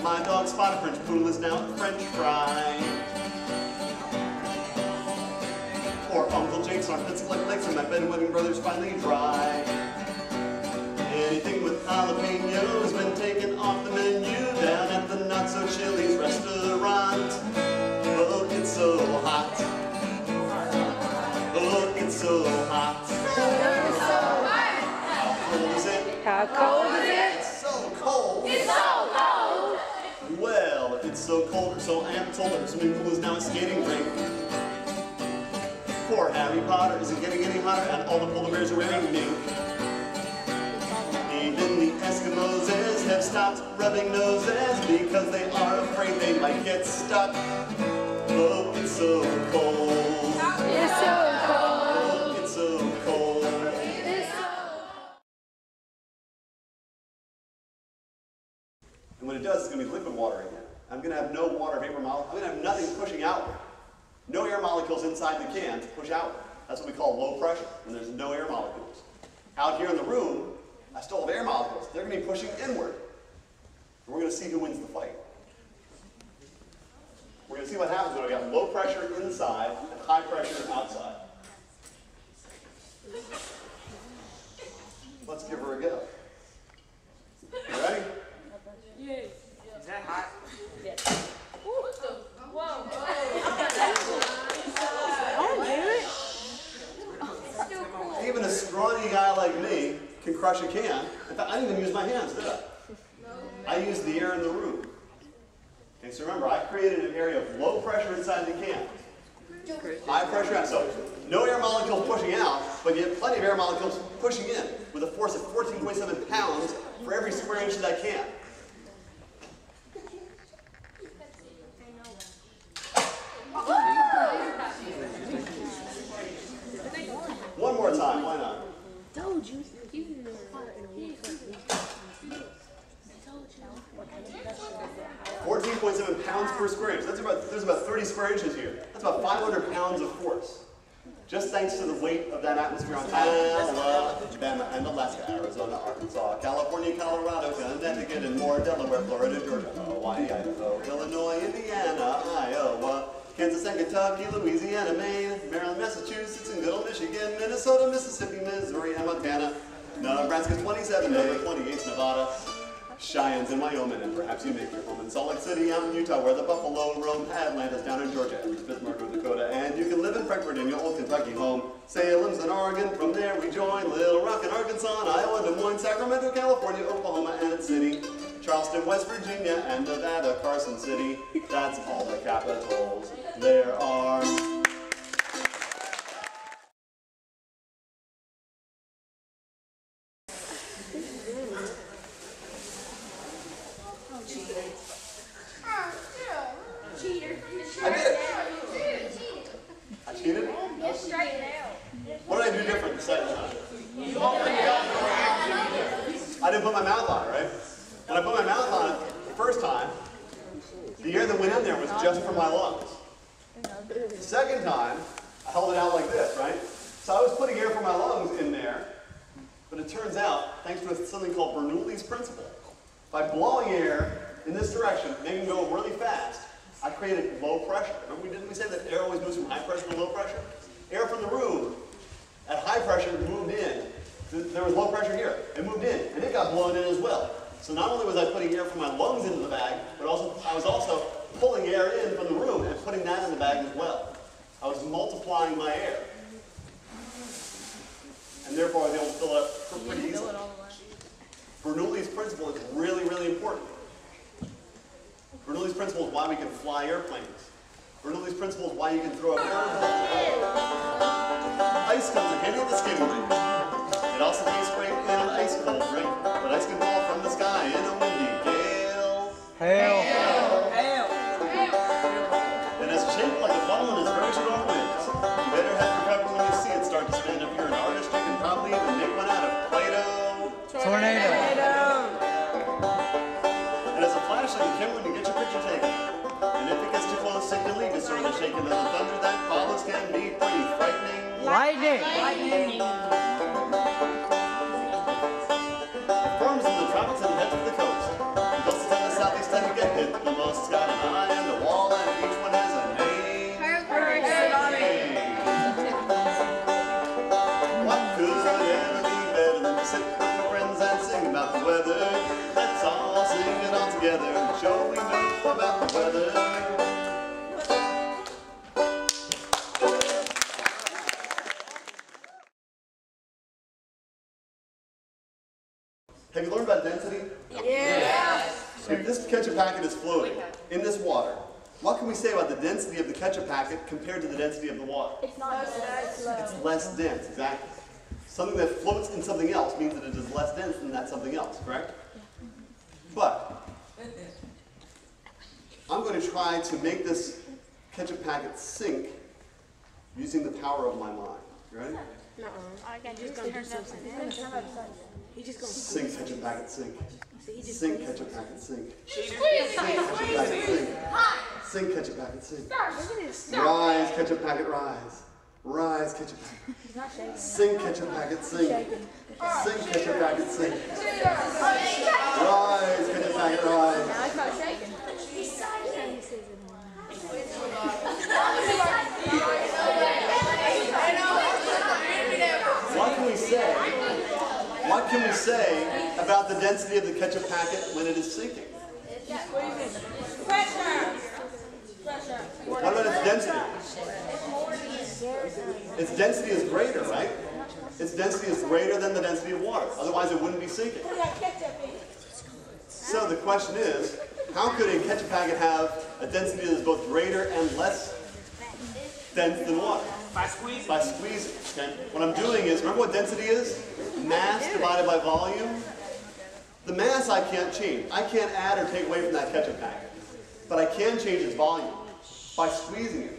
My dog Spotted French Poodle is now a French fry. Or Uncle Jake's armpits like legs and my bedwetting brother's finally dry. Anything with jalapeno has been taken off the menu down at the Not-So-Chili's restaurant. Oh, it's so hot. Oh, it's so hot. It's so hot. How cold is it? How cold is it? It's so cold. It's so cold. Well, it's so cold, so I am told that the swimming pool is now a skating rink. Poor Harry Potter isn't getting any hotter, and all the polar bears are wearing mink. Even the Eskimos have stopped rubbing noses because they are afraid they might get stuck. Oh, it's so cold. It's so cold. Oh, it's so cold. It's so And when it does, it's going to be liquid water again. I'm going to have no water vapor molecule. I'm going to have nothing pushing outward. No air molecules inside the can to push outward. That's what we call low pressure, when there's no air molecules. Out here in the room, I still have air molecules. They're going to be pushing inward. And we're going to see who wins the fight. We're going to see what happens when we have low pressure inside and high pressure outside. Let's give her a go. You ready? Yes. Is that hot? Yes. Whoa. Even a scrawny guy like me can crush a can. In fact, I didn't even use my hands, did I? I used the air in the room. Okay, so remember, I created an area of low pressure inside the can. High pressure out. So no air molecules pushing out, but you have plenty of air molecules pushing in with a force of 14.7 pounds for every square inch of that can. One more time, why not? Told you. 14.7 pounds per square inch. There's about 30 square inches here. That's about 500 pounds of force. Just thanks to the weight of that atmosphere on Alabama and Alaska, Arizona, Arkansas, California, Colorado, Connecticut, and more, Delaware, Florida, Georgia, Hawaii, Idaho, Illinois, Indiana, Iowa, Kansas and Kentucky, Louisiana, Maine, Maryland, Massachusetts, and good old Michigan, Minnesota, Mississippi, Missouri, and Montana. Nebraska's 27, number 28's Nevada. Cheyenne's in Wyoming, and perhaps you make your home in Salt Lake City, out in Utah, where the buffalo roam. Atlanta's down in Georgia, and Bismarck, North Dakota, and you can live in Frankfort in your old Kentucky home. Salem's in Oregon, from there we join Little Rock in Arkansas, and Iowa, Des Moines, Sacramento, California, Oklahoma, and City, Charleston, West Virginia, and Nevada, Carson City. That's all the capitals there are. I did it. I cheated? What did I do different the second time? I didn't put my mouth on it, right? When I put my mouth on it the first time, the air that went in there was just for my lungs. The second time, I held it out like this, right? So I was putting air from my lungs in there, but it turns out, thanks to something called Bernoulli's Principle, by blowing air in this direction, making it go really fast, I created low pressure. Remember, didn't we say that air always moves from high pressure to low pressure? Air from the room at high pressure moved in. There was low pressure here. It moved in, and it got blown in as well. So not only was I putting air from my lungs into the bag, but I was also pulling air in from the room and putting that in the bag as well. I was multiplying my air. And therefore I was able to fill it up pretty easily. Bernoulli's Principle is really, really important. Bernoulli's Principle is why we can fly airplanes. Bernoulli's Principle is why you can throw a airplane. Ice comes in handy at the skating rink. It also tastes great in an ice cold drink, but ice can fall from the sky in a windy gale. Hail. Hail. It is shaped like a funnel and is very strong winds. You better have your cover when you see it start to spin. If you're an artist, you can probably even make one out of Play-Doh. Tornado. It has a flashlight and camera to get your picture taken. And if it gets too close, it can leave you sort of shaking. And the thunder that follows can be pretty frightening. Lightning. It forms in the tropics and heads to the coast. It goes to the southeast and you get totally know about the weather. Have you learned about density? Yes. If this ketchup packet is floating in this water, what can we say about the density of the ketchup packet compared to the density of the water? It's not It's less dense, exactly. Something that floats in something else means that it is less dense than that something else, correct? But I'm going to try to make this ketchup packet sink using the power of my mind. You ready? Sink ketchup packet sink. Sink ketchup packet sink. Sink ketchup packet sink. Sink ketchup packet sink. Rise ketchup packet rise. Rise ketchup packet. Sink ketchup packet sink. Sink ketchup packet sink. Rise ketchup packet rise. Now it's not shaking. What can we say about the density of the ketchup packet when it is sinking? Pressure. What about its density? Its density is greater, right? Its density is greater than the density of water. Otherwise, it wouldn't be sinking. So the question is, how could a ketchup packet have a density that is both greater and less dense than water? By squeezing. By squeezing. Okay? What I'm doing is, remember what density is? Mass divided by volume. The mass I can't change. I can't add or take away from that ketchup packet. But I can change its volume by squeezing it.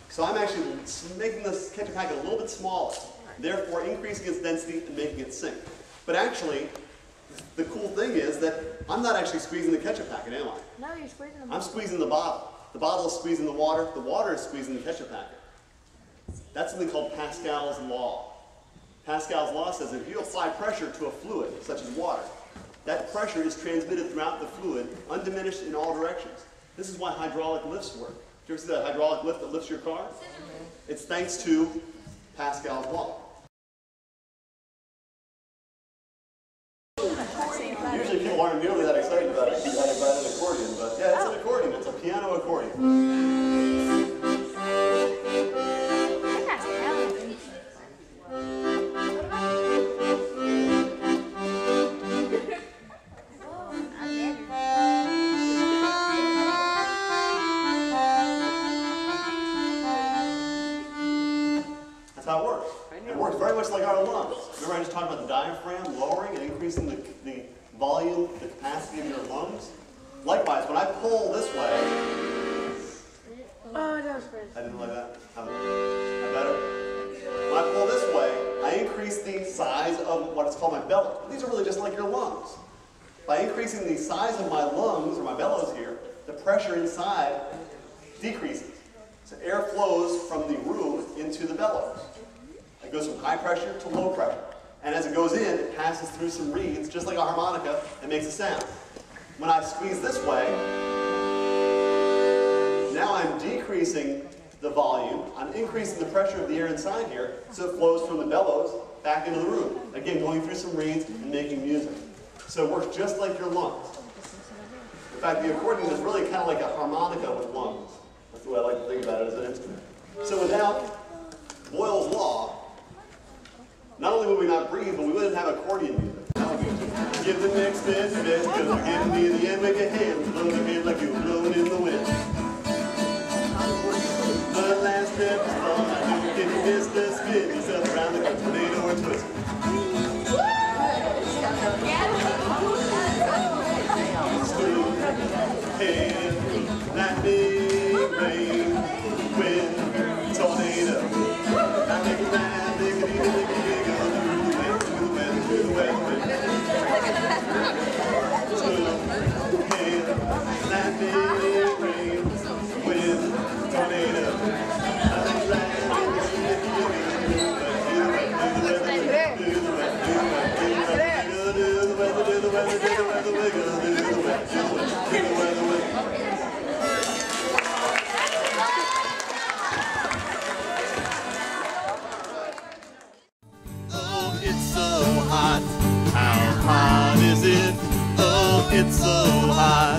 So I'm actually making this ketchup packet a little bit smaller, therefore increasing its density and making it sink. But actually, the cool thing is that I'm not actually squeezing the ketchup packet, am I? No, you're squeezing them. I'm squeezing the bottle. The bottle is squeezing the water is squeezing the ketchup packet. That's something called Pascal's Law. Pascal's Law says that if you apply pressure to a fluid, such as water, that pressure is transmitted throughout the fluid, undiminished in all directions. This is why hydraulic lifts work. Do you ever see that hydraulic lift that lifts your car? It's thanks to Pascal's Law. Usually people aren't nearly that excited about it, about an accordion, but yeah, it's an accordion. It's a piano accordion. That's how it works. It works very much like our lungs. Remember I just talked about the diaphragm lowering and increasing the volume, the capacity of your lungs? Likewise, when I pull this way, Oh, that was good. I didn't like that. How better? When I pull this way, I increase the size of what is called my bellows. These are really just like your lungs. By increasing the size of my lungs, or my bellows here, the pressure inside decreases. So air flows from the room into the bellows. It goes from high pressure to low pressure. And as it goes in, it passes through some reeds, just like a harmonica, and makes a sound. When I squeeze this way, now I'm decreasing the volume. I'm increasing the pressure of the air inside here, so it flows from the bellows back into the room. Again, going through some reeds and making music. So it works just like your lungs. In fact, the accordion is really kind of like a harmonica with lungs. That's the way I like to think about it as an instrument. So without Boyle's law, not only would we not breathe, but we wouldn't have accordion music. Give the next best, because we're getting near the end. Make your hands blow again like you're blowing in the wind. The last step is long. You can miss the spin yourself around the tornado or twist. And lightning, rain, wind, tornado. I make it laugh, make it easy, make it big, go through the wind, through the wind, through the wind. Lightning, rain, wind, tornado. I make it laugh, make it easy, make it big, go through the wind, through the wind, through the wind, through the wind, do the weather, do the weather, do the weather, wiggle, do the weather, do the weather, do the weather, wiggle. How hot is it? Oh, it's so hot.